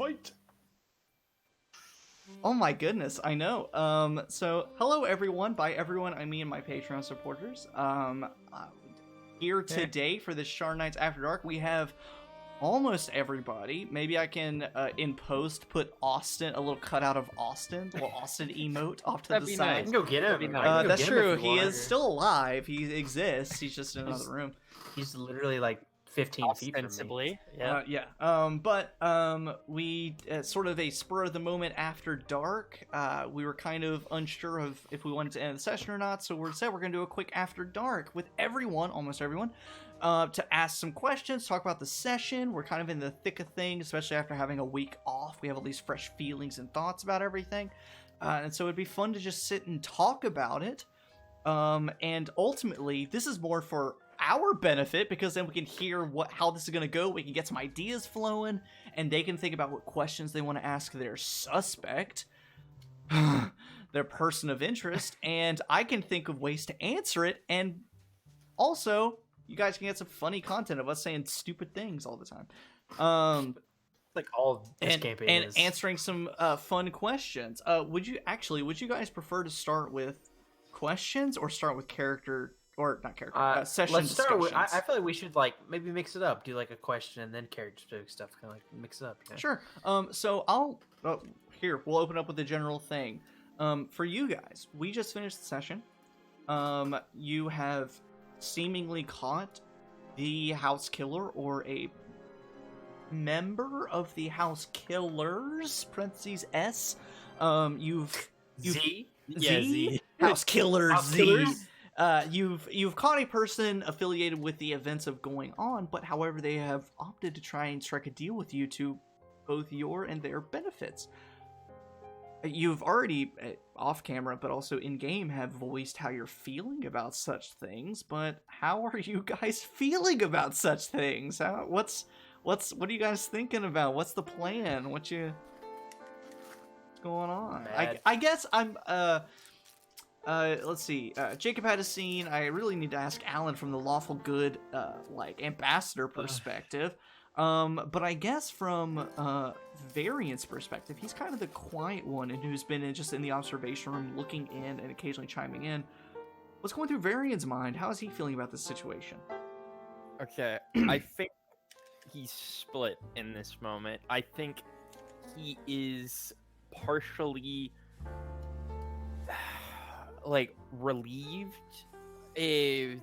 fight. Oh my goodness, I know. So hello everyone. By everyone, I mean my Patreon supporters. Here today for the Sharn Nights After Dark, we have almost everybody. Maybe I can, in post, put Austin, a little cutout of Austin, a little Austin emote off to the side. I can go get him. That's true. He is still alive. He exists. He's just in another room. He's literally like 15 feet from me. We sort of a spur of the moment after dark. We were kind of unsure of if we wanted to end the session or not, so we said we're gonna do a quick after dark with everyone, almost everyone, to ask some questions, talk about the session. We're kind of in the thick of things, especially after having a week off. We have all these fresh feelings and thoughts about everything, and so it'd be fun to just sit and talk about it. And ultimately, this is more for our benefit, because then we can hear how this is going to go. We can get some ideas flowing, and they can think about what questions they want to ask their suspect, their person of interest, and I can think of ways to answer it. And also, you guys can get some funny content of us saying stupid things all the time. Like all this campaign is. Answering some fun questions. Would you guys prefer to start with questions or start with character? Or not character, session let's start with, discussions? I feel like we should maybe mix it up. Do like a question and then character stuff. Kind of like mix it up. You know? Sure. So we'll open up with the general thing. For you guys, we just finished the session. You have seemingly caught the house killer or a member of the house killers, parentheses S. Z? Z? House killers, Z. You've caught a person affiliated with the events of going on, but however they have opted to try and strike a deal with you to both your and their benefits. You've already, off camera, but also in game, have voiced how you're feeling about such things. But how are you guys feeling about such things? What are you guys thinking about? What's the plan? What's going on? I guess I'm let's see. Jacob had a scene. I really need to ask Alan from the lawful good, ambassador perspective. But I guess from Variant's perspective, he's kind of the quiet one and who's been just in the observation room, looking in and occasionally chiming in. What's going through Variant's mind? How is he feeling about this situation? Okay, I think he's split in this moment. I think he is partially relieved in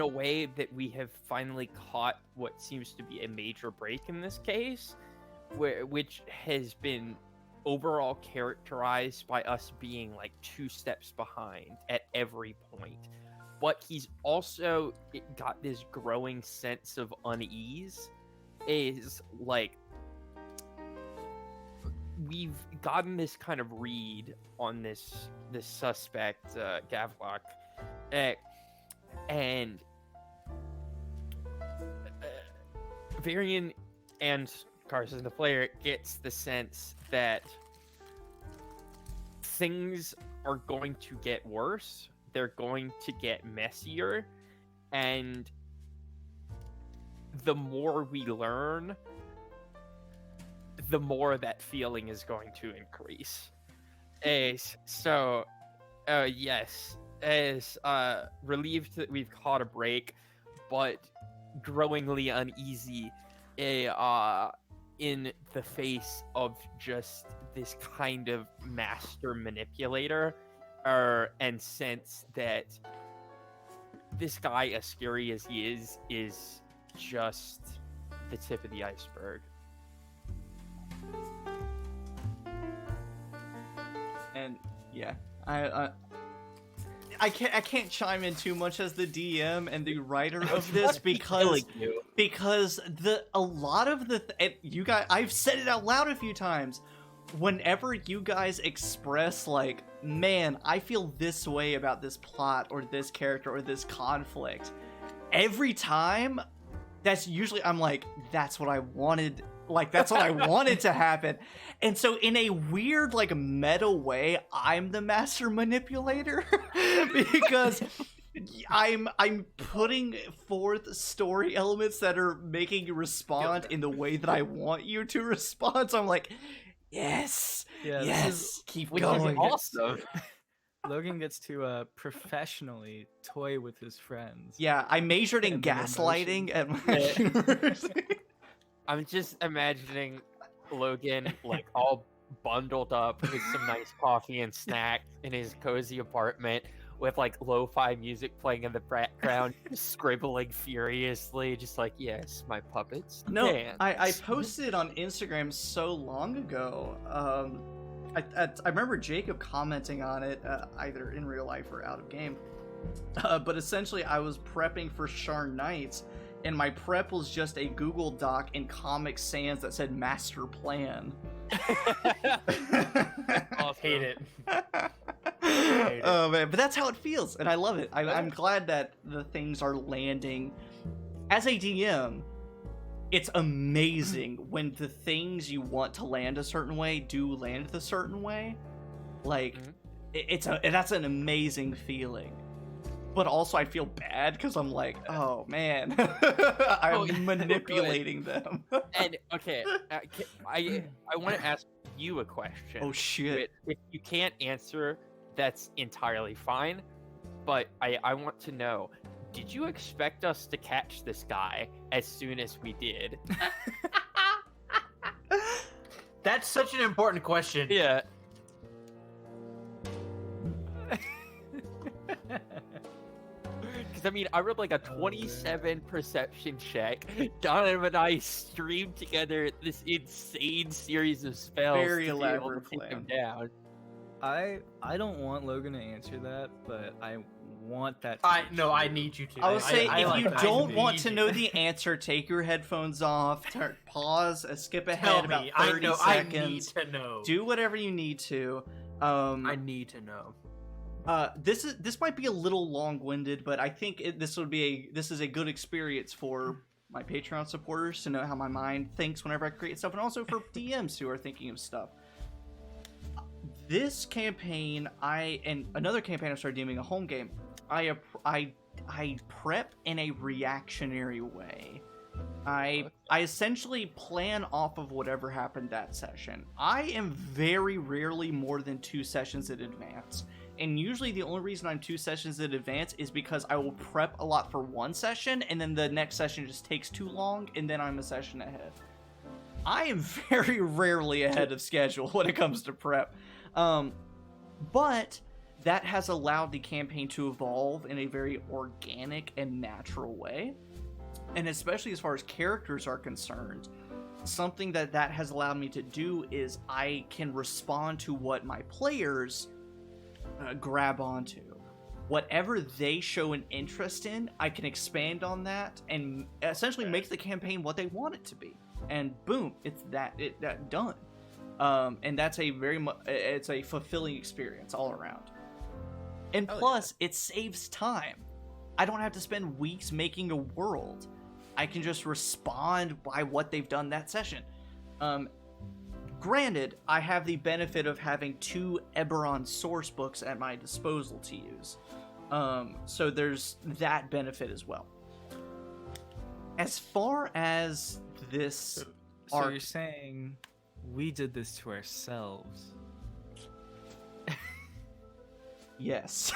a way that we have finally caught what seems to be a major break in this case, which has been overall characterized by us being 2 steps behind at every point. But he's also got this growing sense of unease. We've gotten this kind of read on this suspect, Gavlock, and Varian and Carson, the player, gets the sense that things are going to get worse. They're going to get messier, and the more we learn, the more that feeling is going to increase. Yes, relieved that we've caught a break, but growingly uneasy in the face of just this kind of master manipulator, and sense that this guy, as scary as he is just the tip of the iceberg. And yeah, I can't chime in too much as the DM and the writer of this because a lot of you guys, I've said it out loud a few times. Whenever you guys express man, I feel this way about this plot or this character or this conflict, every time, that's usually I'm that's what I wanted. That's what I wanted to happen. And so in a weird, meta way, I'm the master manipulator. because I'm putting forth story elements that are making you respond in the way that I want you to respond. So I'm like, yes, Yeah, yes, keep Which going. is awesome. Logan gets to professionally toy with his friends. Yeah, I majored in And their gaslighting at my Yeah. university. I'm just imagining Logan like all bundled up with some nice coffee and snacks in his cozy apartment with like lo-fi music playing in the background, scribbling furiously, just like, yes, my puppets. No, dance." I posted on Instagram so long ago. I remember Jacob commenting on it, either in real life or out of game. But essentially, I was prepping for Sharn Nights, and my prep was just a Google Doc in Comic Sans that said Master Plan. Awesome. Hate it. Oh man, but that's how it feels, and I love it. I'm glad that the things are landing. As a DM, it's amazing when the things you want to land a certain way do land a certain way. Like, that's an amazing feeling. But also, I feel bad because I'm like, oh man, I'm manipulating them. And okay, I want to ask you a question. Oh shit. If you can't answer, that's entirely fine. But I want to know, did you expect us to catch this guy as soon as we did? That's such an important question. Yeah. Because, I mean, I rolled like a 27 perception check. Donovan and I streamed together this insane series of spells Very to be able elaborate to take him plan. down. I don't want Logan to answer that, but I want that. I need you to. I would say I if like you that. don't I want need to you. know the answer, take your headphones off, pause, skip ahead Tell about me. 30 I need seconds. to know. Do whatever you need to. I need to know. This might be a little long-winded, but I think this is a good experience for my Patreon supporters to know how my mind thinks whenever I create stuff, and also for DMs who are thinking of stuff. This campaign, and another campaign I started DMing, a home game, I prep in a reactionary way. I essentially plan off of whatever happened that session. I am very rarely more than 2 sessions in advance. And usually the only reason I'm 2 sessions in advance is because I will prep a lot for one session, and then the next session just takes too long, and then I'm a session ahead. I am very rarely ahead of schedule when it comes to prep. But that has allowed the campaign to evolve in a very organic and natural way. And especially as far as characters are concerned, something that has allowed me to do is I can respond to what my players grab onto. Whatever they show an interest in, I can expand on that and essentially make the campaign what they want it to be. And boom, it's that done. And that's it's a fulfilling experience all around. And plus, it saves time. I don't have to spend weeks making a world. I can just respond by what they've done that session. Granted, I have the benefit of having 2 Eberron source books at my disposal to use. So there's that benefit as well. As far as this So arc, you're saying we did this to ourselves? yes.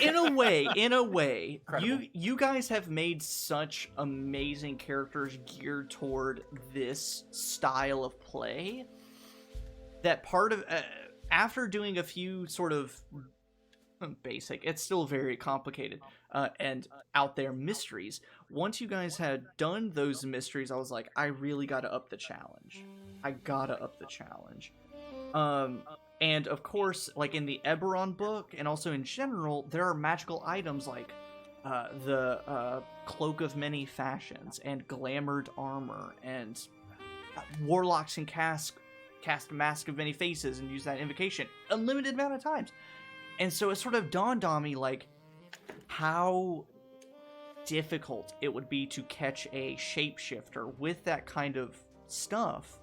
In a way, Incredible. you guys have made such amazing characters geared toward this style of play that part of after doing a few sort of basic, it's still very complicated and out there mysteries. Once you guys had done those mysteries, I was like, I really gotta up the challenge. And of course, like in the Eberron book, and also in general, there are magical items like the Cloak of Many Fashions, and Glamored Armor, and Warlocks can cast Mask of Many Faces and use that invocation unlimited amount of times. And so it sort of dawned on me, like, how difficult it would be to catch a shapeshifter with that kind of stuff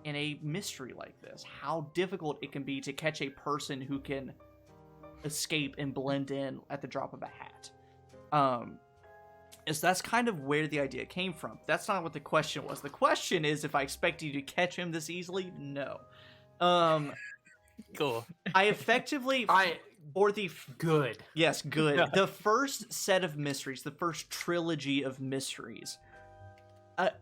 in a mystery like this. How difficult it can be to catch a person who can escape and blend in at the drop of a hat. So that's kind of where the idea came from. That's not what the question was. The question is if I expect you to catch him this easily. No. Cool. I effectively Good. Yes, good. The first set of mysteries, the first trilogy of mysteries,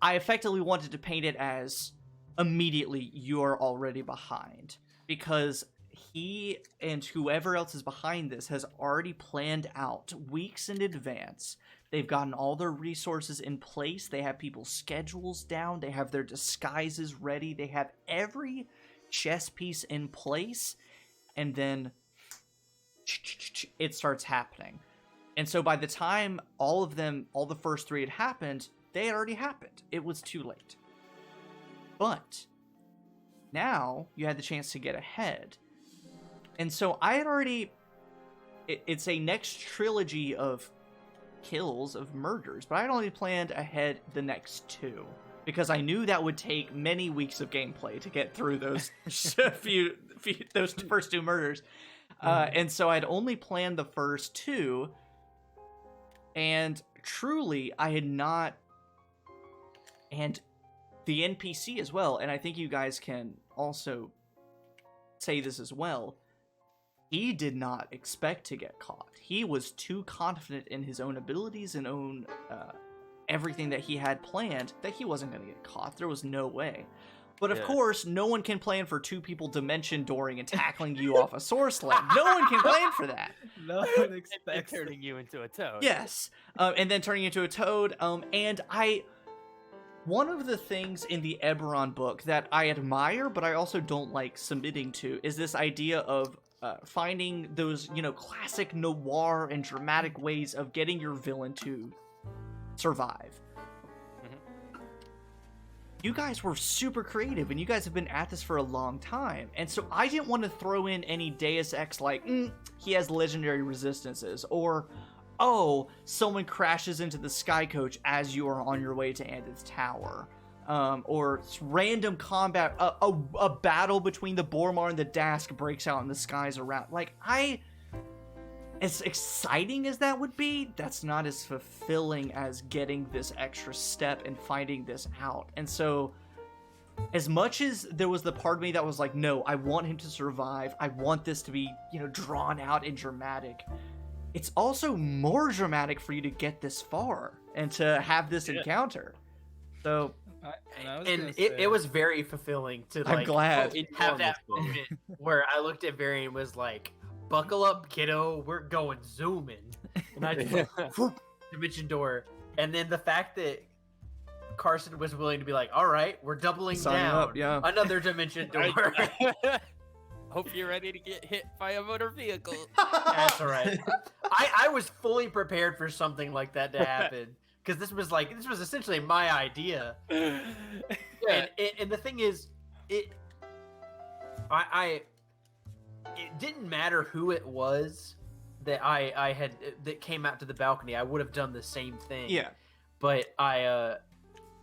I effectively wanted to paint it as immediately you're already behind, because he and whoever else is behind this has already planned out weeks in advance. They've gotten all their resources in place. They have people's schedules down. They have their disguises ready. They have every chess piece in place. And then it starts happening. And so by the time all the first three had happened, they had already happened. It was too late. But now you had the chance to get ahead. And so I had already... It's a next trilogy of kills, of murders, but I had only planned ahead the next two, because I knew that would take many weeks of gameplay to get through those those first two murders. And so I'd only planned the first two, and truly I had not... And the NPC as well, and I think you guys can also say this as well, he did not expect to get caught. He was too confident in his own abilities and own everything that he had planned that he wasn't going to get caught. There was no way. But of course, no one can plan for two people dimension dooring and tackling you off a source leg. No one can plan for that. No one expects turning you into a toad. Yes, and then turning into a toad. And one of the things in the Eberron book that I admire, but I also don't like submitting to, is this idea of finding those, classic noir and dramatic ways of getting your villain to survive. Mm-hmm. You guys were super creative, and you guys have been at this for a long time, and so I didn't want to throw in any Deus Ex like, he has legendary resistances, or, oh, someone crashes into the sky coach as you are on your way to Andith's tower. Or random combat, a battle between the Bormar and the Dask breaks out in the skies around. Like, as exciting as that would be, that's not as fulfilling as getting this extra step and finding this out. And so, as much as there was the part of me that was like, no, I want him to survive, I want this to be, drawn out and dramatic, it's also more dramatic for you to get this far and to have this encounter. So... it was very fulfilling to I'm glad. have that moment where I looked at Barry and was like, buckle up, kiddo, we're going zooming. And I just dimension door. And then the fact that Carson was willing to be like, all right, we're doubling Sign down. up, yeah. Another dimension door. Hope you're ready to get hit by a motor vehicle. That's all right. I was fully prepared for something like that to happen. Because this was essentially my idea, and the thing is, it didn't matter who it was that I had that came out to the balcony. I would have done the same thing. Yeah, but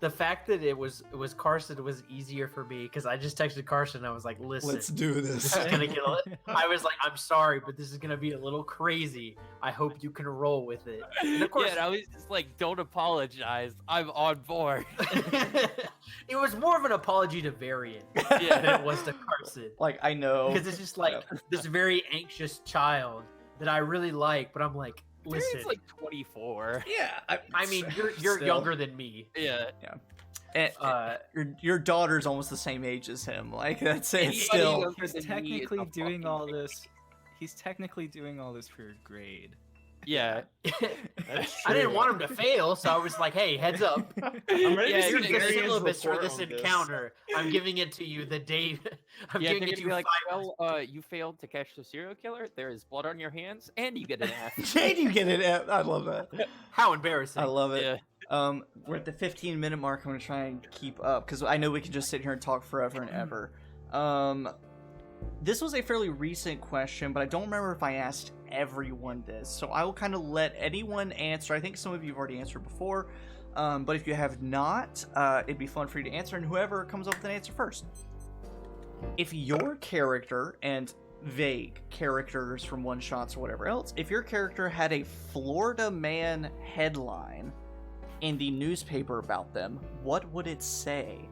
the fact that it was Carson was easier for me, because I just texted Carson and I was like, listen, let's do this. This is gonna get I was like, I'm sorry, but this is gonna be a little crazy. I hope you can roll with it. And of course, and I was just like, don't apologize. I'm on board. It was more of an apology to Varian than it was to Carson. Like, I know. Because it's just like this very anxious child that I really like, but I'm like, listen. He's like 24. Yeah, I mean, you're still younger than me. Yeah. And, your daughter's almost the same age as him. Like, that's it. Anybody Still, younger He's than me technically is a doing fucking all baby. this. He's technically doing all this for your grade. Yeah. I didn't want him to fail, so I was like, hey, heads up. I'm ready Yeah, to Here's see the Darian's syllabus for report this on this. encounter. I'm giving it to you the day. I'm Yeah, giving they're it gonna to be you like, 5 well, you failed to catch the serial killer. There is blood on your hands, and you get an F. Jade, you get it. I love that. How embarrassing. I love it. Yeah. We're at the 15-minute mark. I'm gonna try and keep up because I know we can just sit here and talk forever and ever. This was a fairly recent question, but I don't remember if I asked everyone this, so I will kind of let anyone answer. I think some of you have already answered before, but if you have not, it'd be fun for you to answer, and whoever comes up with an answer first. If your character, and vague characters from one shots or whatever else, if your character had a Florida man headline in the newspaper about them, what would it say?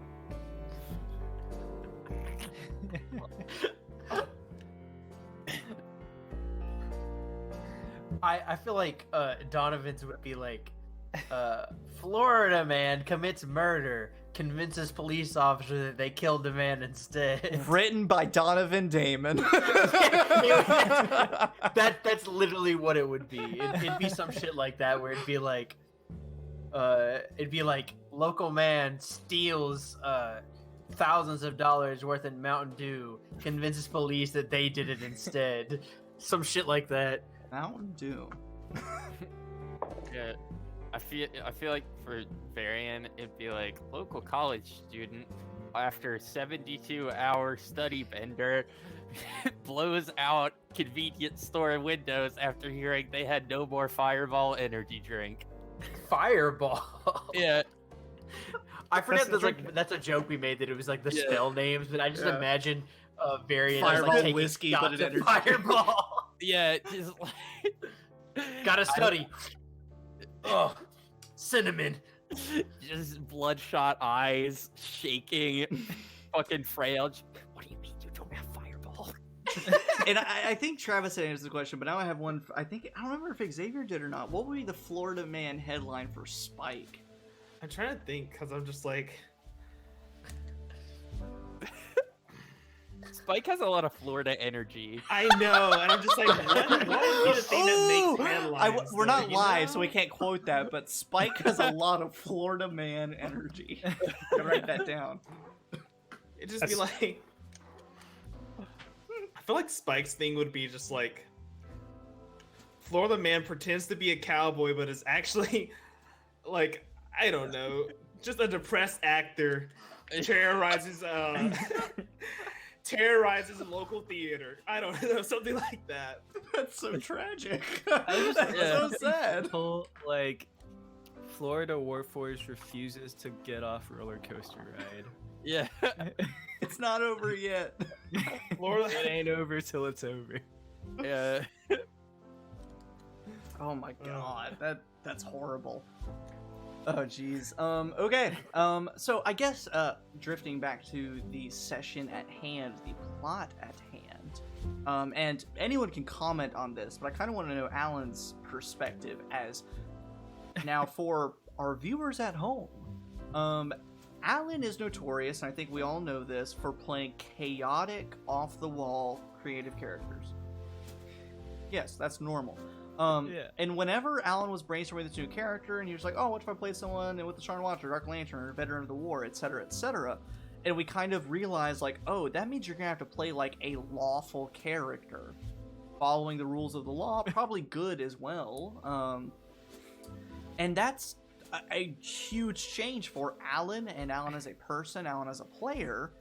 I feel like Donovan's would be like, Florida man commits murder, convinces police officer that they killed the man instead. Written by Donovan Damon. That's literally what it would be. It'd be some shit like that where it'd be like local man steals thousands of dollars worth in Mountain Dew, convinces police that they did it instead. Some shit like that. Mountain Dew. Yeah, I feel like for Varian, it'd be like local college student after 72-hour study bender blows out convenience store windows after hearing they had no more Fireball energy drink. Fireball. Yeah. I forget that's a joke we made that it was like the spell names, but I just imagine Varian Fireball like taking whiskey, shots but an of energy. Fireball. Yeah, just like Gotta study. Oh, cinnamon. just bloodshot eyes, shaking, fucking frail. What do you mean you don't have Fireball? And I think Travis had answered the question, but now I have one. I don't remember if Xavier did or not. What would be the Florida man headline for Spike? I'm trying to think because I'm just like, Spike has a lot of Florida energy. I know, and I'm just like, what would be the thing that makes headlines? We're not though, live, you so know? we can't quote that, but Spike has a lot of Florida man energy. Gotta write that down. It'd just be like, I feel like Spike's thing would be just like, Florida man pretends to be a cowboy, but is actually, like, I don't know, just a depressed actor terrorizes terrorizes a local theater. I don't know, something like that. That's so tragic. was That's just- so sad. Whole, like, Florida Warforged refuses to get off roller coaster ride. Yeah. It's not over yet. Florida, It ain't over till it's over. Yeah. Oh my god, that's horrible. Oh jeez. Okay. So I guess drifting back to the session at hand, the plot at hand. And anyone can comment on this, but I kind of want to know Alan's perspective as now for our viewers at home. Alan is notorious, and I think we all know this, for playing chaotic, off-the-wall creative characters. Yes, that's normal. Yeah. And whenever Alan was brainstorming this new character, and he was like, "Oh, what if I played someone with the Sharn Watcher, Dark Lantern, or Veteran of the War, etc., etc." And we kind of realized, like, oh, that means you're gonna have to play like a lawful character, following the rules of the law, probably good as well. And that's a huge change for Alan, and Alan as a person, Alan as a player.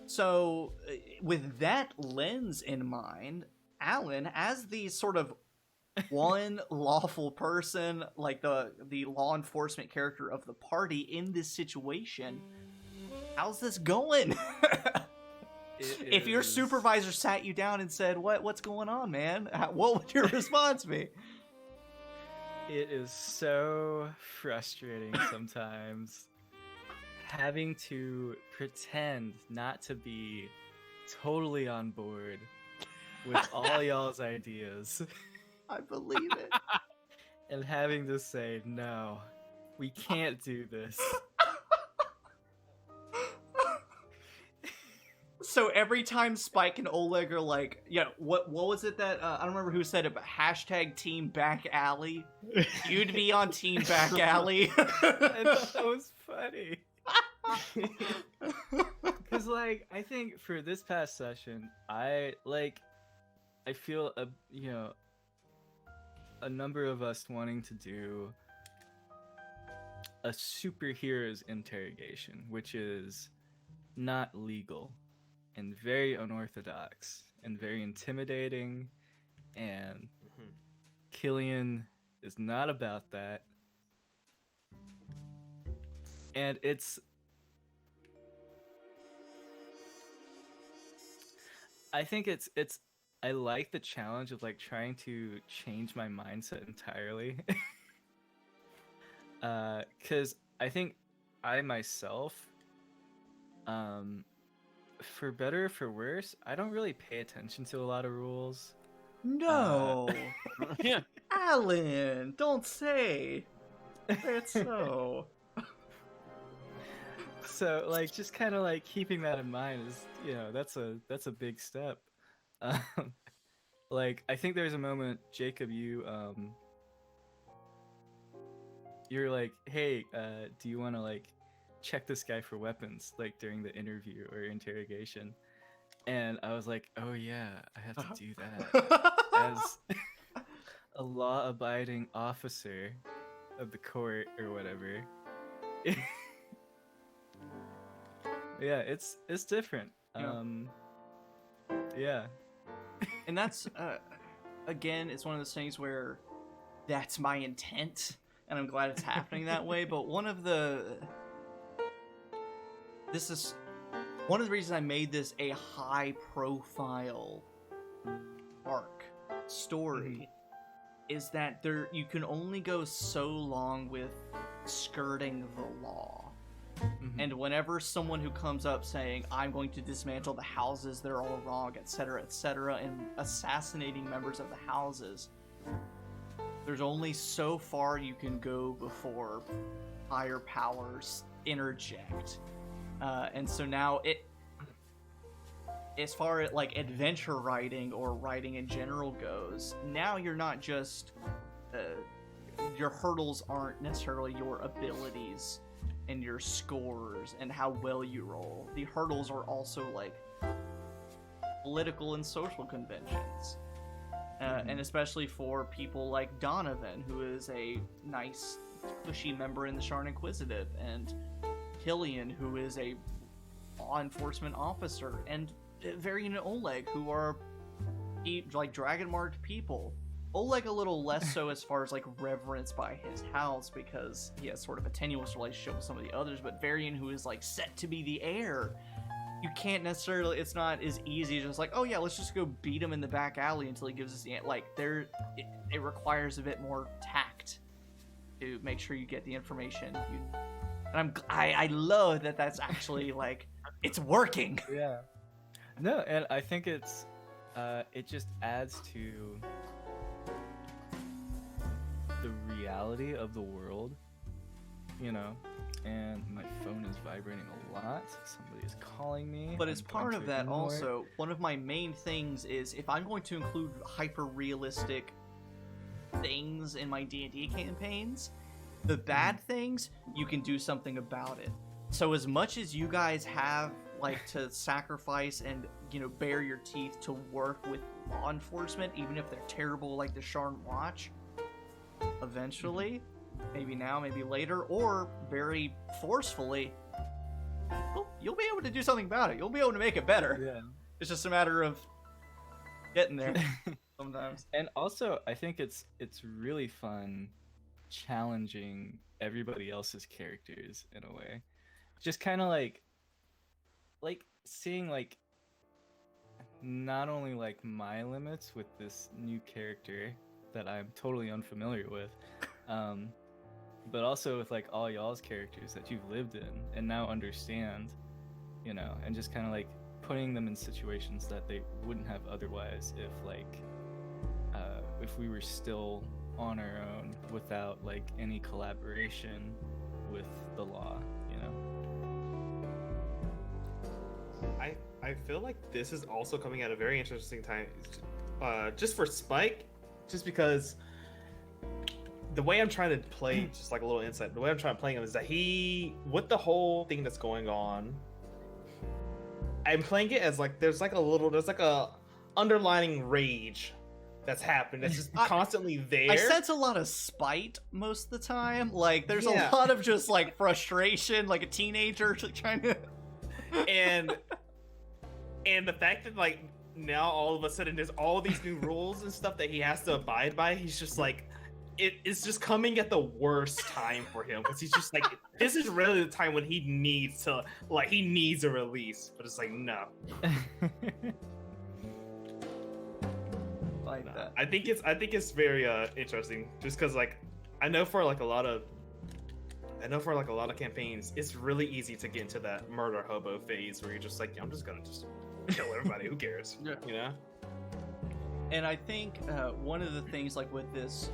So, with that lens in mind, Alan, as the sort of one lawful person, like the law enforcement character of the party in this situation, how's this going? If your supervisor sat you down and said, "What's going on, man?" What would your response be? It is so frustrating sometimes having to pretend not to be totally on board with all y'all's ideas I believe it. and having to say, no, we can't do this. So every time Spike and Oleg are like, what was it that I don't remember who said it, but hashtag Team Back Alley. You'd be on Team Back Alley. I thought that was funny. Because, like, I think for this past session, I feel a number of us wanting to do a superhero's interrogation, which is not legal and very unorthodox and very intimidating, and Killian is not about that. And I think it's I like the challenge of like trying to change my mindset entirely. Because I think I myself, for better or for worse, I don't really pay attention to a lot of rules. No, Yeah. Alan, don't say. That's so. So like just kind of like keeping that in mind is, that's a big step. Um, like I think there's a moment, Jacob, you're like, hey, do you want to like check this guy for weapons like during the interview or interrogation? And I was like, oh yeah, I have to do that as a law-abiding officer of the court or whatever. Yeah, it's different. Yeah. Yeah. And that's again, it's one of those things where that's my intent, and I'm glad it's happening that way. But this is one of the reasons I made this a high-profile arc story is that you can only go so long with skirting the law. And whenever someone who comes up saying, I'm going to dismantle the houses, they're all wrong, etc., and assassinating members of the houses, there's only so far you can go before higher powers interject. And so now as far as like adventure writing or writing in general goes, now you're not just, your hurdles aren't necessarily your abilities and your scores and how well you roll. The hurdles are also like political and social conventions. And especially for people like Donovan, who is a nice, cushy member in the Sharn Inquisitive, and Killian, who is a law enforcement officer, and Varian and Oleg, who are like dragon-marked people. Oleg a little less so as far as like reverence by his house, because he has sort of a tenuous relationship with some of the others, but Varian, who is like set to be the heir, you can't necessarily, it's not as easy as just like, oh yeah, let's just go beat him in the back alley until he gives us the, like, it requires a bit more tact to make sure you get the information. And I love that that's actually like, it's working. Yeah. No, and I think it's, it just adds to the reality of the world, and my phone is vibrating a lot. Somebody is calling me. But as part of that also, one of my main things is if I'm going to include hyper-realistic things in my D&D campaigns, the bad things, you can do something about it. So as much as you guys have like to sacrifice and, bare your teeth to work with law enforcement, even if they're terrible like the Sharn Watch, eventually, maybe now, maybe later, or very forcefully, you'll be able to do something about it. You'll be able to make it better. Yeah. It's just a matter of getting there sometimes. And also, I think it's really fun challenging everybody else's characters in a way. Just kind of like seeing like not only like my limits with this new character that I'm totally unfamiliar with, but also with like all y'all's characters that you've lived in and now understand, and just kind of like putting them in situations that they wouldn't have otherwise if we were still on our own without like any collaboration with the law, I feel like this is also coming at a very interesting time, just for Spike, just because the way I'm trying to play, just like a little insight, the way I'm trying to play him is that with the whole thing that's going on, I'm playing it as like there's like a underlining rage that's happened that's just constantly there. I sense a lot of spite most of the time. Like there's a Yeah. lot of just like frustration, like a teenager trying to and the fact that like now all of a sudden there's all these new rules and stuff that he has to abide by, he's just like, it's just coming at the worst time for him, because he's just like, this is really the time when he needs a release, but it's like, no. like that. I think it's very interesting, just because like I know for like a lot of campaigns, it's really easy to get into that murder hobo phase where you're just like, I'm just gonna kill everybody. Who cares? Yeah. You know. And I think one of the things, like with this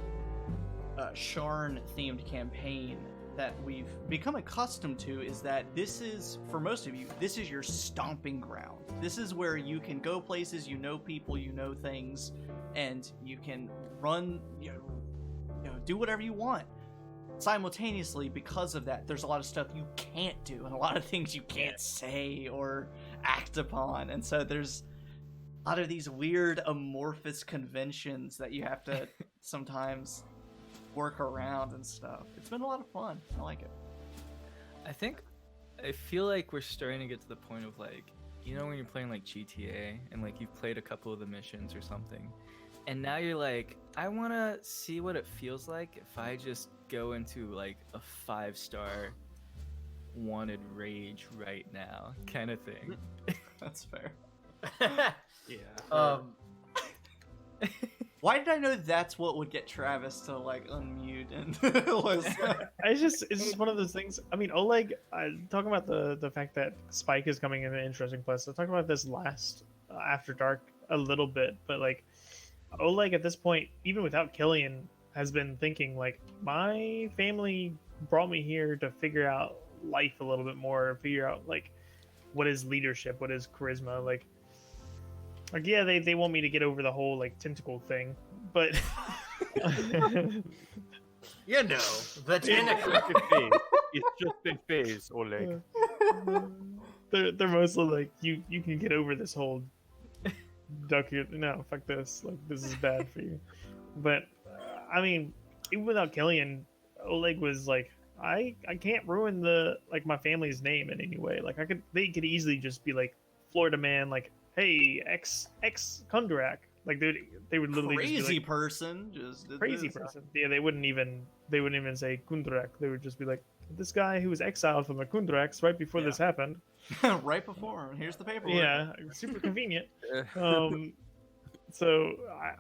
Sharn themed campaign that we've become accustomed to, is that this is, for most of you, this is your stomping ground. This is where you can go places, you know people, you know things, and you can run, do whatever you want. Simultaneously, because of that, there's a lot of stuff you can't do, and a lot of things you can't say or act upon, and so there's a lot of these weird amorphous conventions that you have to sometimes work around and stuff. It's been a lot of fun. I like it. I feel like we're starting to get to the point of like, when you're playing like GTA and like you've played a couple of the missions or something, and now you're like, I want to see what it feels like if I just go into like a 5-star wanted rage right now kind of thing. That's fair. Yeah. Why did I know that's what would get Travis to like unmute and it's just one of those things. I mean, Oleg, talking about the fact that Spike is coming in an interesting place. I talked about this last After Dark a little bit, but like Oleg at this point, even without Killian, has been thinking like, my family brought me here to figure out life a little bit more, figure out like what is leadership, what is charisma, like yeah, they want me to get over the whole like tentacle thing, but the tentacle. It's just a phase, Oleg. they're mostly like, you can get over this whole duck here. No, fuck this. Like, this is bad for you. But I mean, even without Killian, Oleg was like, I can't ruin my family's name in any way. Like, they could easily just be like, Florida man, like, hey, ex Kundarak. Like, they would literally crazy just be like, person just did crazy this. person. Yeah, they wouldn't even say Kundarak. They would just be like, this guy who was exiled from the Kundaraks right before this happened. Right before. Here's the paperwork. Yeah, super convenient. So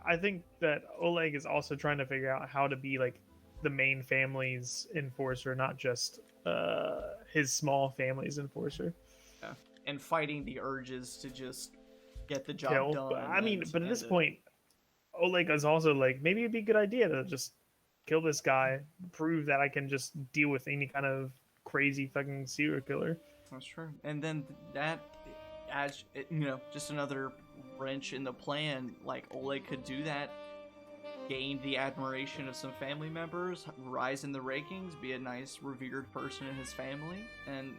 I think that Oleg is also trying to figure out how to be like the main family's enforcer, not just his small family's enforcer. Yeah. And fighting the urges to just get the job done. But at this point, Oleg is also like, maybe it'd be a good idea to just kill this guy, prove that I can just deal with any kind of crazy fucking serial killer. That's true. And then that adds, just another wrench in the plan. Like, Oleg could do that, gain the admiration of some family members, rise in the rankings, be a nice revered person in his family, and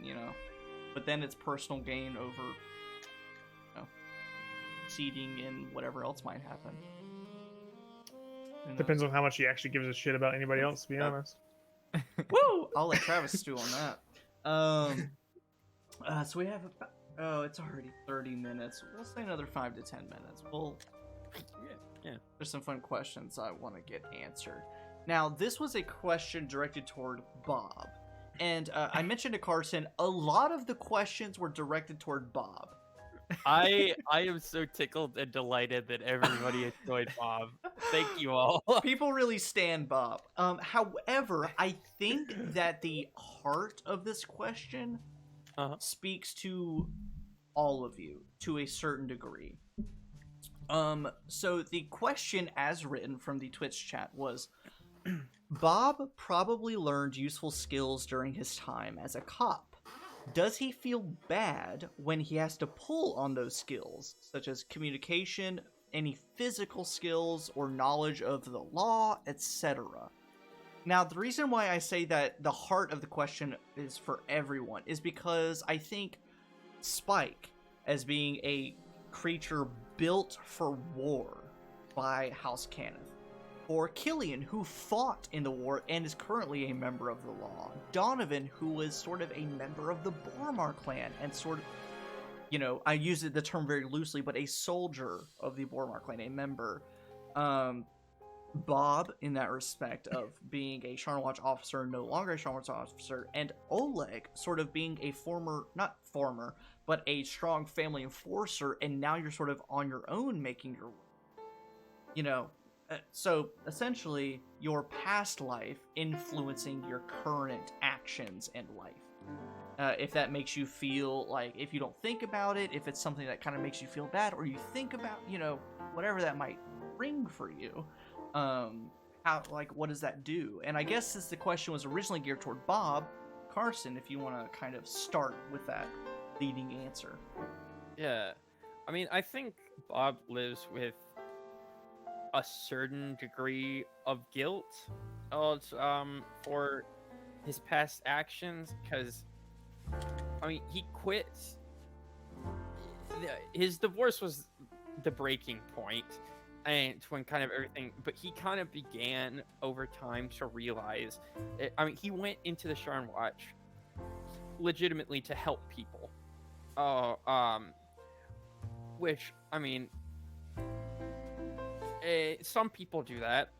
but then it's personal gain over seeding and whatever else might happen. Depends on how much he actually gives a shit about anybody else, to be honest. Woo! I'll let Travis stew on that. So we have it's already 30 minutes. We'll say another 5 to 10 minutes. There's some fun questions I want to get answered. Now, this was a question directed toward Bob. And I mentioned to Carson, a lot of the questions were directed toward Bob. I am so tickled and delighted that everybody enjoyed Bob. Thank you all. People really stand Bob. However, I think that the heart of this question speaks to all of you to a certain degree. So the question as written from the Twitch chat was, Bob probably learned useful skills during his time as a cop. Does he feel bad when he has to pull on those skills, such as communication, any physical skills, or knowledge of the law, etc.? Now, the reason why I say that the heart of the question is for everyone is because I think Spike, as being a creature built for war by House Cannith, or Killian, who fought in the war and is currently a member of the law, Donovan, who was sort of a member of the Boromar clan and sort of, I use the term very loosely, but a soldier of the Boromar clan, a member. Bob, in that respect of being a Sharn Watch officer, no longer a Sharn Watch officer, and Oleg sort of being a but a strong family enforcer, and now you're sort of on your own making your you know, so essentially your past life influencing your current actions and life. If that makes you feel like, if you don't think about it, if it's something that kind of makes you feel bad, or you think about, you know, whatever that might bring for you, how, like, what does that do? And I guess since the question was originally geared toward Bob, Carson, if you want to kind of start with that leading answer. Yeah, I mean, I think Bob lives with a certain degree of guilt, for his past actions, because, I mean, he quits. His divorce was the breaking point, and when kind of everything, but he kind of began over time to realize, I mean, he went into the Sharn Watch legitimately to help people. Which, I mean, some people do that.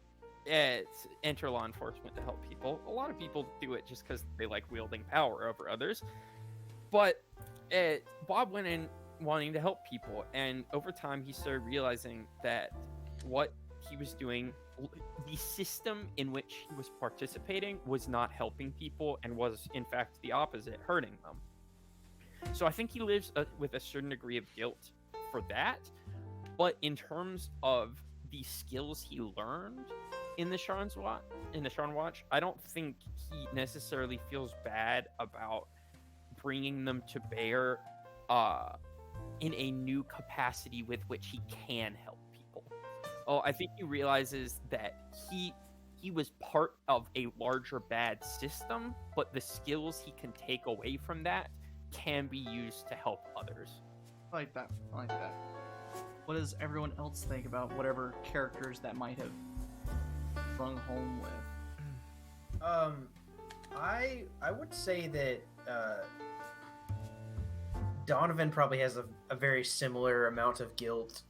Enter law enforcement to help people. A lot of people do it just because they like wielding power over others. But Bob went in wanting to help people, and over time he started realizing that what he was doing, the system in which he was participating, was not helping people and was in fact the opposite, hurting them. So I think he lives with a certain degree of guilt for that. But in terms of the skills he learned in the Sharn Watch, I don't think he necessarily feels bad about bringing them to bear in a new capacity with which he can help people. I think he realizes that he was part of a larger bad system, but the skills he can take away from that can be used to help others. I like that. I like that. What does everyone else think about whatever characters that might have rung home with? I would say that Donovan probably has a very similar amount of guilt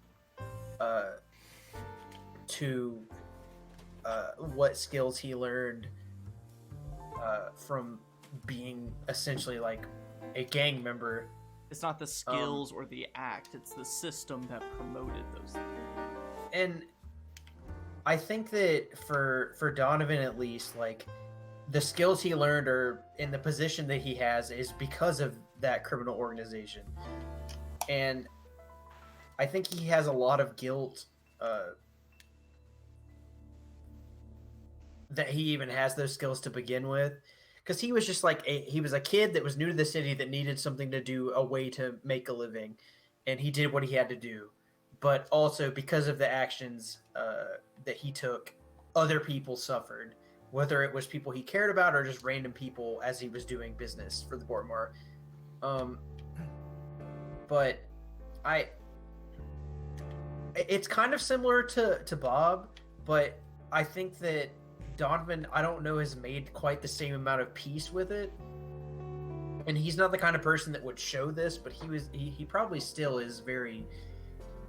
to what skills he learned from being essentially like a gang member. It's not the skills or the act, it's the system that promoted those things. And I think that for Donovan, at least, like, the skills he learned or in the position that he has is because of that criminal organization. And I think he has a lot of guilt that he even has those skills to begin with. Because he was just like, he was a kid that was new to the city that needed something to do, a way to make a living. And he did what he had to do. But also because of the actions that he took, other people suffered. Whether it was people he cared about or just random people as he was doing business for the Bormar. But it's kind of similar to Bob, but I think that Donovan, I don't know, has made quite the same amount of peace with it. And he's not the kind of person that would show this, but he probably still is very,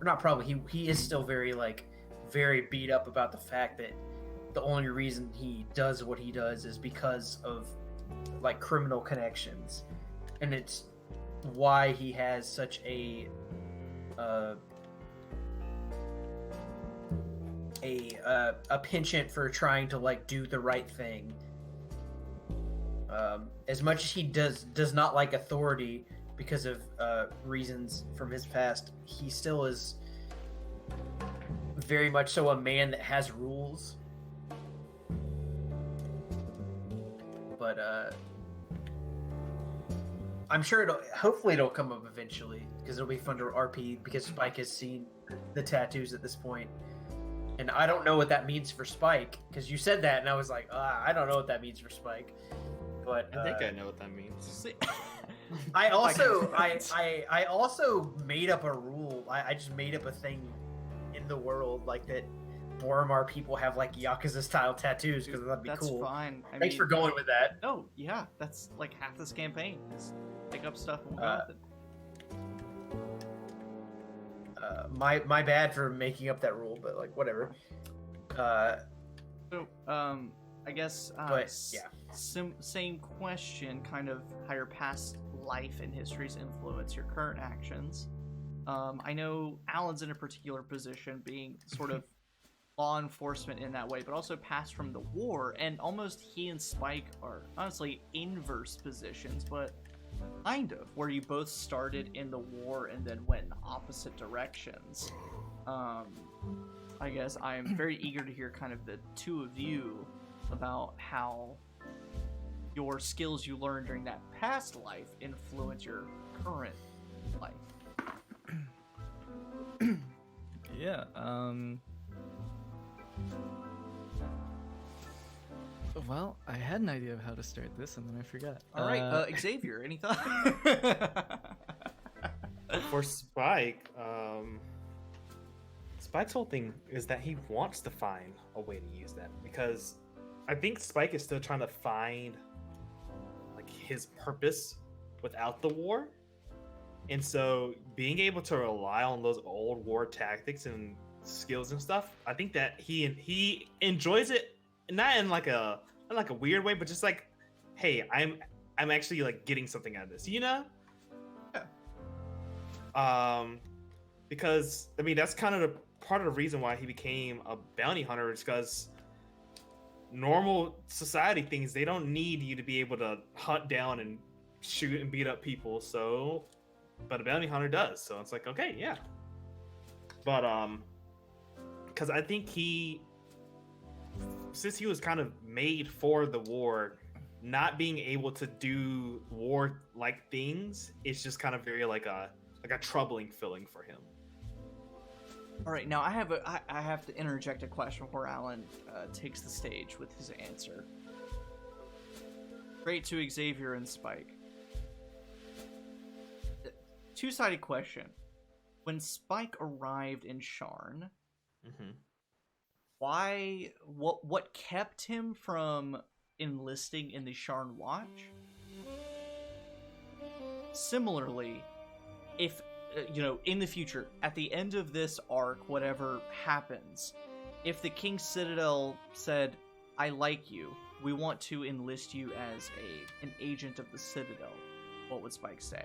or not probably, he is still very, like, very beat up about the fact that the only reason he does what he does is because of, like, criminal connections. And it's why he has such a penchant for trying to, like, do the right thing. As much as he does not like authority because of reasons from his past, he still is very much so a man that has rules. But I'm sure hopefully it'll come up eventually, because it'll be fun to RP, because Spike has seen the tattoos at this point. And I don't know what that means for Spike, because you said that and I was like, I don't know what that means for Spike. But I think I know what that means. I also I also made up a rule. I just made up a thing in the world, like, that Boromar people have, like, Yakuza style tattoos, because that'd be cool. That's fine. Thanks for going with that. No, yeah, that's like half this campaign. Just pick up stuff and we'll go with it. My bad for making up that rule, but, like, whatever. So, I guess, but yeah, same question, kind of how your past life and histories influence your current actions. I know Alan's in a particular position, being sort of law enforcement in that way, but also passed from the war, and almost he and Spike are honestly inverse positions, but kind of, where you both started in the war and then went in opposite directions. I guess I am very eager to hear kind of the two of you about how your skills you learned during that past life influence your current life. Yeah. Well, I had an idea of how to start this, and then I forgot. All right, Xavier, any thoughts? For Spike, Spike's whole thing is that he wants to find a way to use that, because I think Spike is still trying to find like his purpose without the war. And so being able to rely on those old war tactics and skills and stuff, I think that he enjoys it, not in like a weird way, but just like, hey, I'm actually like getting something out of this, you know? Yeah. Because I mean that's kind of the part of the reason why he became a bounty hunter, is because normal society things, they don't need you to be able to hunt down and shoot and beat up people, so but a bounty hunter does, so it's like, okay, yeah. But because I think since he was kind of made for the war, not being able to do war like things, it's just kind of very like a troubling feeling for him. All right, now I have to interject a question before Alan takes the stage with his answer. Great to Xavier and Spike. Two-sided question. When Spike arrived in Sharn, what kept him from enlisting in the Sharn Watch? Similarly, if in the future, at the end of this arc, whatever happens, if the King's Citadel said, "I like you, we want to enlist you as an agent of the Citadel," what would Spike say?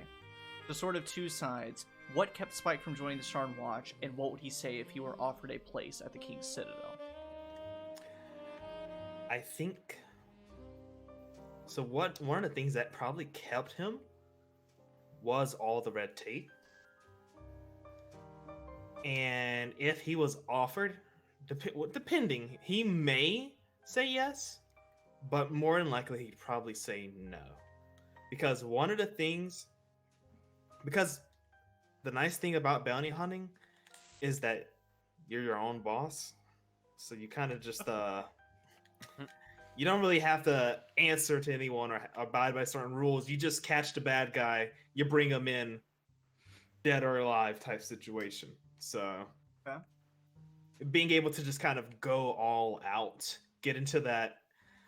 So sort of two sides. What kept Spike from joining the Sharn Watch, and what would he say if he were offered a place at the King's Citadel? I think so. One of the things that probably kept him was all the red tape. And if he was offered, depending, he may say yes, but more than likely he'd probably say no. Because the nice thing about bounty hunting is that you're your own boss. So you kind of just, you don't really have to answer to anyone or abide by certain rules. You just catch the bad guy, you bring him in, dead or alive type situation. So, okay. Being able to just kind of go all out, get into that,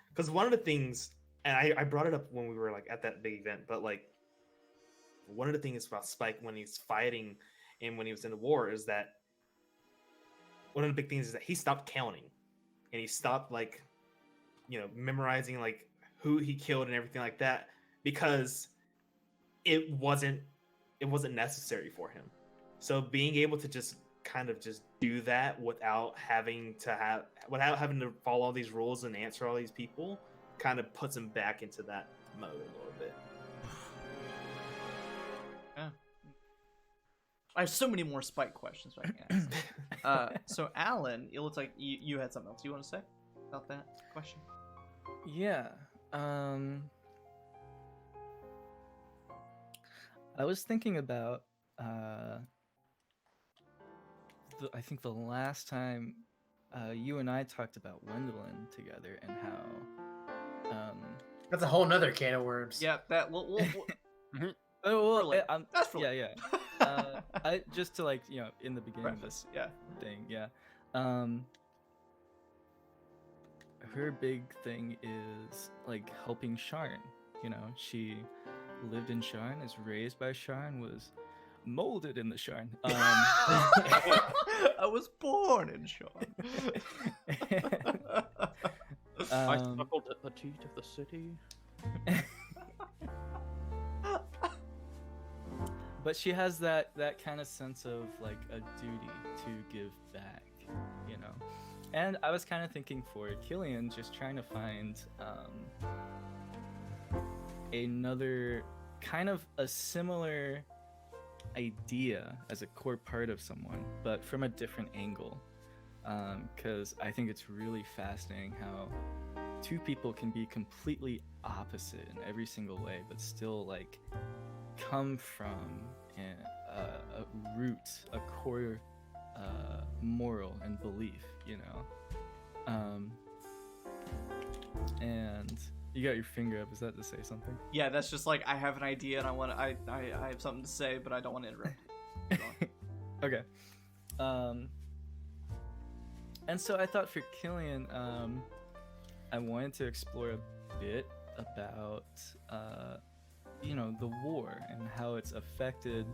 because one of the things, and I brought it up when we were like at that big event, but like one of the things about Spike when he's fighting and when he was in the war is that one of the big things is that he stopped counting, and he stopped like, memorizing like who he killed and everything like that, because it wasn't necessary for him. So being able to just kind of just do that without having to follow all these rules and answer all these people kind of puts him back into that mode a little bit. Yeah. I have so many more Spike questions I can ask. So Alan, it looks like you had something else you want to say about that question? Yeah. I was thinking about I think the last time you and I talked about Wendolyn together and how That's a whole nother can of worms. Yeah, that we'll oh well, that's for yeah. I just to in the beginning of this thing, her big thing is like helping Sharn. She lived in Sharn, is raised by Sharn, was molded in the Sharn. I was born in Sharn. I suckled at the teat of the city. But she has that kind of sense of like a duty to give back, And I was kind of thinking for Killian, just trying to find another kind of a similar idea as a core part of someone, but from a different angle. Because I think it's really fascinating how two people can be completely opposite in every single way, but still like come from a root, a core moral and belief, you know. And you got your finger up. Is that to say something? Yeah, that's just like I have an idea and I have something to say, but I don't want to interrupt. Okay. And so I thought for Killian, I wanted to explore a bit about, you know, the war and how it's affected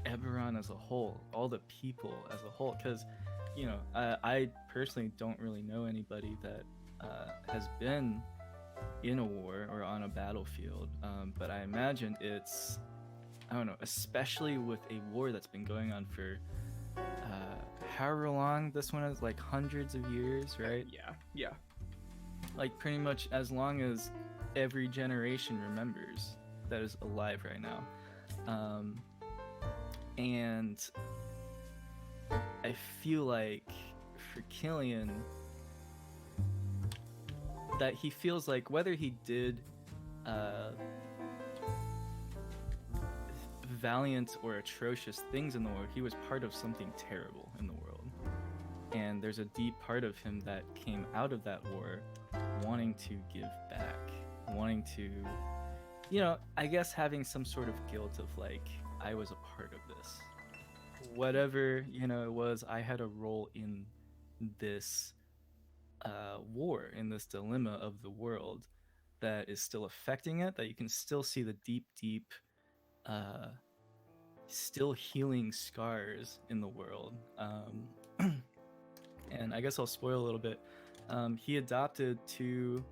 Eberron as a whole, all the people as a whole. Because, you know, I personally don't really know anybody that has been in a war or on a battlefield, but I imagine it's, I don't know, especially with a war that's been going on for however long this one is, like hundreds of years, right? Yeah. Like pretty much as long as every generation remembers that is alive right now. And I feel like for Killian, that he feels like whether he did valiant or atrocious things in the world, he was part of something terrible in the world. And there's a deep part of him that came out of that war wanting to give back, wanting to, you know, I guess having some sort of guilt of like, I was a part of this. Whatever, you know, it was, I had a role in this war, in this dilemma of the world that is still affecting it, that you can still see the deep still healing scars in the world. And I guess I'll spoil a little bit. He adopted two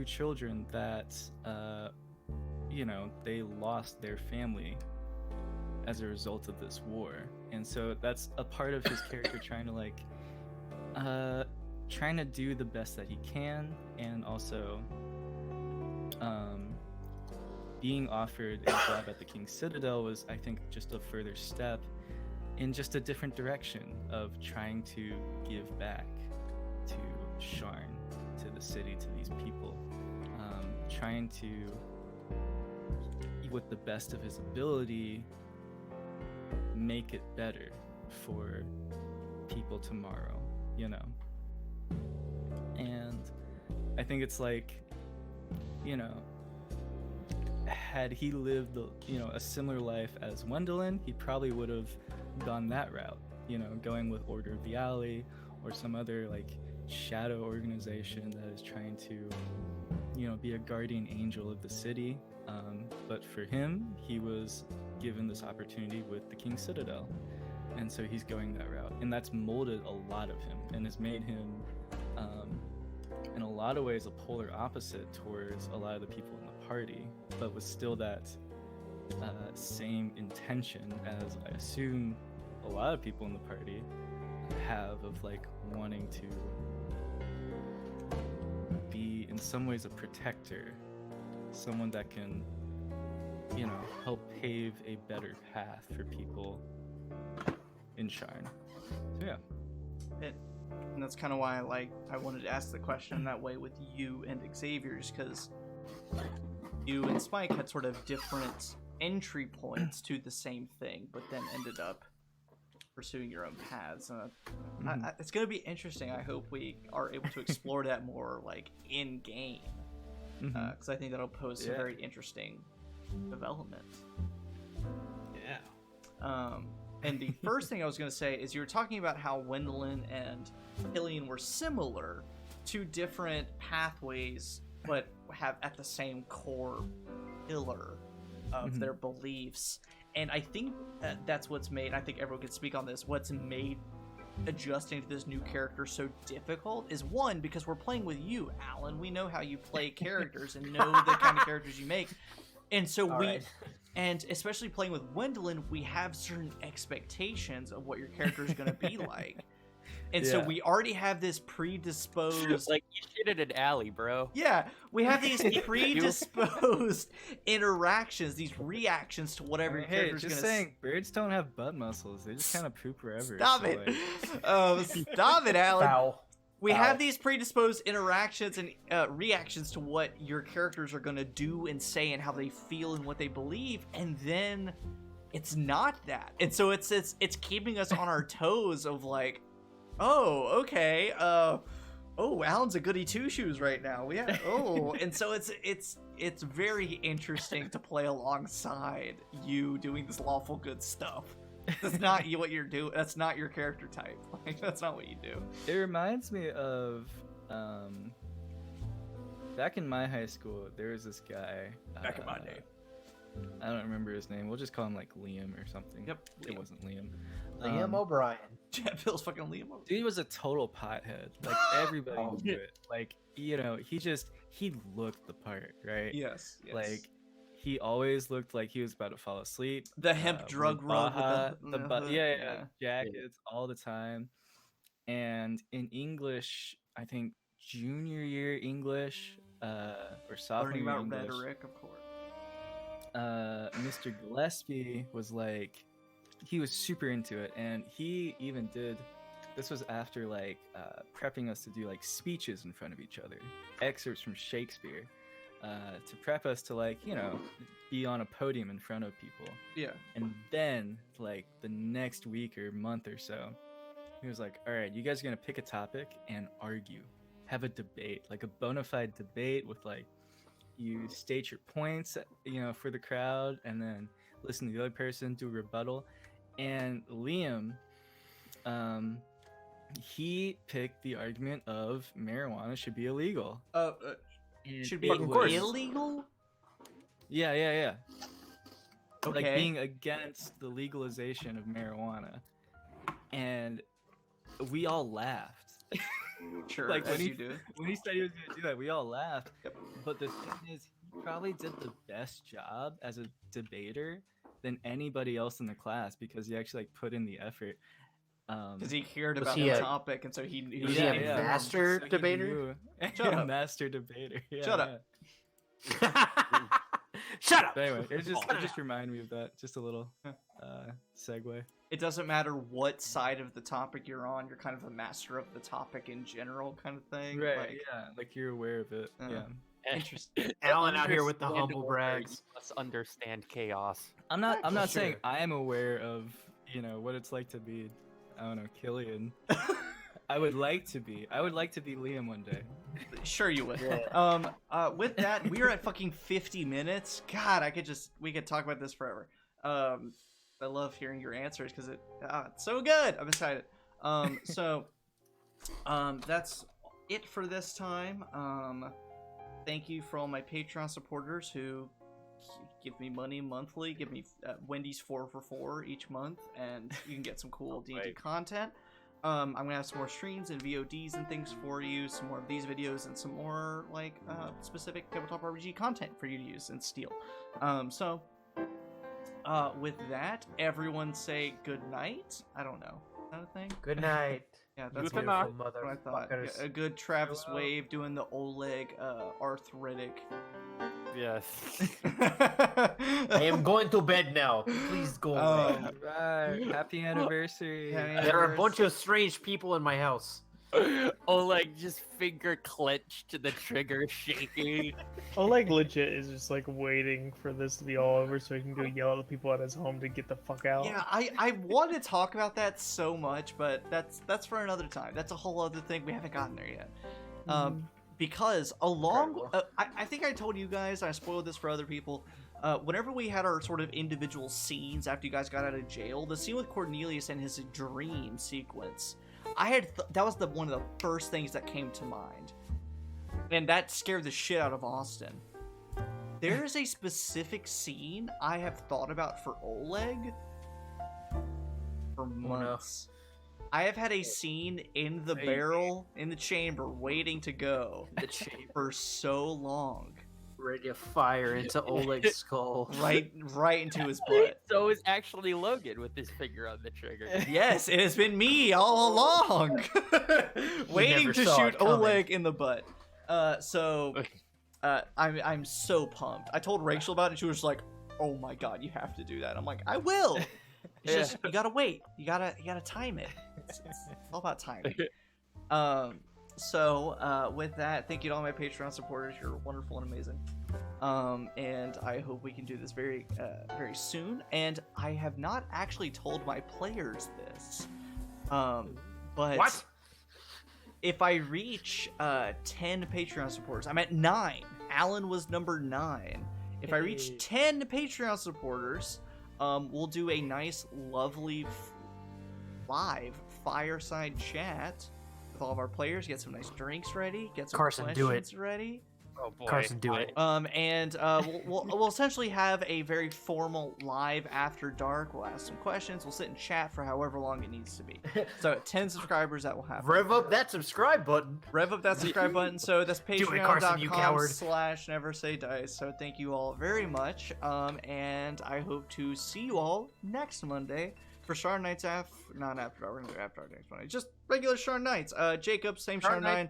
children that you know, they lost their family as a result of this war. And so that's a part of his character trying to like trying to do the best that he can, and also being offered a job at the King's Citadel was, I think, just a further step in just a different direction of trying to give back to Sharn, to the city, to these people, trying to, with the best of his ability, make it better for people tomorrow, you know. And I think it's like, you know, had he lived, you know, a similar life as Wendelin, he probably would have gone that route, you know, going with Order of the Alley or some other like shadow organization that is trying to, you know, be a guardian angel of the city. But for him, he was given this opportunity with the King's Citadel, and so he's going that route, and that's molded a lot of him and has made him in a lot of ways a polar opposite towards a lot of the people in the party, but with still that same intention as I assume a lot of people in the party have, of like wanting to be in some ways a protector, someone that can, you know, help pave a better path for people in Sharn. So yeah. And that's kind of why I wanted to ask the question that way with you and Xavier's, because you and Spike had sort of different entry points to the same thing, but then ended up pursuing your own paths. It's going to be interesting. I hope we are able to explore that more like in game, because I think that'll pose some very interesting developments. Yeah. And the first thing I was going to say is you were talking about how Wendelin and Killian were similar to different pathways, but have at the same core pillar of their beliefs. And I think that's what's made, I think everyone can speak on this, what's made adjusting to this new character so difficult is, one, because we're playing with you, Alan. We know how you play characters and know the kind of characters you make. And so and especially playing with Wendelin, we have certain expectations of what your character is going to be like. And so Yeah. we already have this predisposed Like you shit in an alley, bro. Yeah, we have these predisposed interactions, these reactions to whatever your Hey, character's just gonna saying, birds don't have butt muscles. They just kind of poop wherever. Stop so, it. like- Stop it, Alan. Foul. We Foul. have these predisposed interactions and reactions to what your characters are gonna do and say and how they feel and what they believe, and then it's not that. And so it's keeping us on our toes of like, oh, okay, oh, Alan's a goody two shoes right now. Yeah. Oh, and so it's very interesting to play alongside you doing this lawful good stuff. That's not you what you're doing. That's not your character type. Like that's not what you do. It reminds me of back in my high school. There was this guy. Back in my day. I don't remember his name. We'll just call him like Liam or something. Yep, It Liam. wasn't Liam. Liam O'Brien. Jeff Phil's fucking Liam. Dude was a total pothead. Like everybody Oh. knew it. Like he looked the part, right? Yes. Like he always looked like he was about to fall asleep. The hemp with drug rug Baja, with the hood, yeah, jackets all the time. And in English, I think junior year English, or sophomore Learning year about English, rhetoric, of course. Mr. Gillespie was like, he was super into it, and he even did. This was after like prepping us to do like speeches in front of each other, excerpts from Shakespeare, to prep us to like be on a podium in front of people. Yeah. And then like the next week or month or so, he was like, all right, you guys are gonna pick a topic and argue, have a debate, like a bona fide debate with like, you state your points, for the crowd, and then listen to the other person, do a rebuttal. And Liam, he picked the argument of marijuana should be illegal. And Should be it was- illegal? Yeah. Okay. Like being against the legalization of marijuana. And we all laughed. Sure, like as you do. when he said he was gonna do that, we all laughed. Yep. But the thing is, he probably did the best job as a debater than anybody else in the class because he actually like put in the effort. Because he cared Was about he the a- topic, and so he was he a master So he debater? knew- Shut up. Master debater. Yeah, Shut up. Shut up. But anyway, it just reminded me of that. Just a little segue. It doesn't matter what side of the topic you're on, you're kind of a master of the topic in general, kind of thing. Right. Like, Yeah. Like you're aware of it. Yeah. Interesting. Alan out here with the Understand humble order, brags. You must understand chaos. I'm not saying Sure. I am aware of what it's like to be, I don't know, Killian. I would like to be Liam one day. Sure you would. With that, we are at fucking 50 minutes. God, we could talk about this forever. I love hearing your answers because it's so good. I'm excited. That's it for this time. Thank you for all my Patreon supporters who give me money monthly, give me Wendy's 4 for 4 each month, and you can get some cool D&D Right. content. I'm gonna have some more streams and VODs and things for you, some more of these videos, and some more like specific tabletop RPG content for you to use and steal. With that, everyone say good night. I don't know. Is that a thing? Good night. Yeah, that's Good what night. I thought. Motherfuckers. A good Travis Hello. wave doing the Oleg arthritic. Yes. I am going to bed now. Please go away. Right. Happy anniversary. There are a bunch of strange people in my house. Oleg just finger clenched to the trigger, shaking. Oleg legit is just like waiting for this to be all over so he can go yell at the people at his home to get the fuck out. Yeah, I want to talk about that so much, but that's for another time. That's a whole other thing. We haven't gotten there yet. Because Incredible. I think I told you guys, I spoiled this for other people. Whenever we had our sort of individual scenes after you guys got out of jail, the scene with Cornelius and his dream sequence, that was one of the first things that came to mind, and that scared the shit out of Austin. There is a specific scene I have thought about for Oleg for months. I have had a scene in the barrel, in the chamber, waiting to go The chamber. for so long. Ready to fire into Oleg's skull. right into his butt. So is actually Logan with his finger on the trigger. Yes, it has been me all along, waiting never to saw shoot it coming. Oleg in the butt. I'm so pumped. I told Rachel about it. She was like, "Oh my god, you have to do that." I'm like, "I will." It's just you gotta wait. You gotta time it. It's all about timing. With that, thank you to all my Patreon supporters. You're wonderful and amazing. And I hope we can do this very soon. And I have not actually told my players this. But What? if I reach 10 Patreon supporters, I'm at 9. Alan was number 9. If I reach 10 Patreon supporters, we'll do a nice, lovely live fireside chat with all of our players. Get some nice drinks ready. Get some Carson, do it. questions ready. Oh boy. Carson, do it. We'll essentially have a very formal live after dark. We'll ask some questions. We'll sit and chat for however long it needs to be. So at 10 subscribers, that will happen. Rev up that subscribe button. Rev up that subscribe button. So that's Do it, Carson, you coward. patreon.com/NeverSayDice. So thank you all very much. And I hope to see you all next Monday for Sharn Nights not after dark. We're gonna do after dark next Monday. Just regular Sharn Nights. Jacob, same Sharn 9,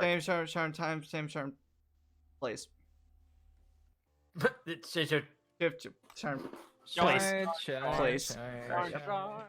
same Sharn time, same Sharn place. It's just a Sharn place. place. Darn.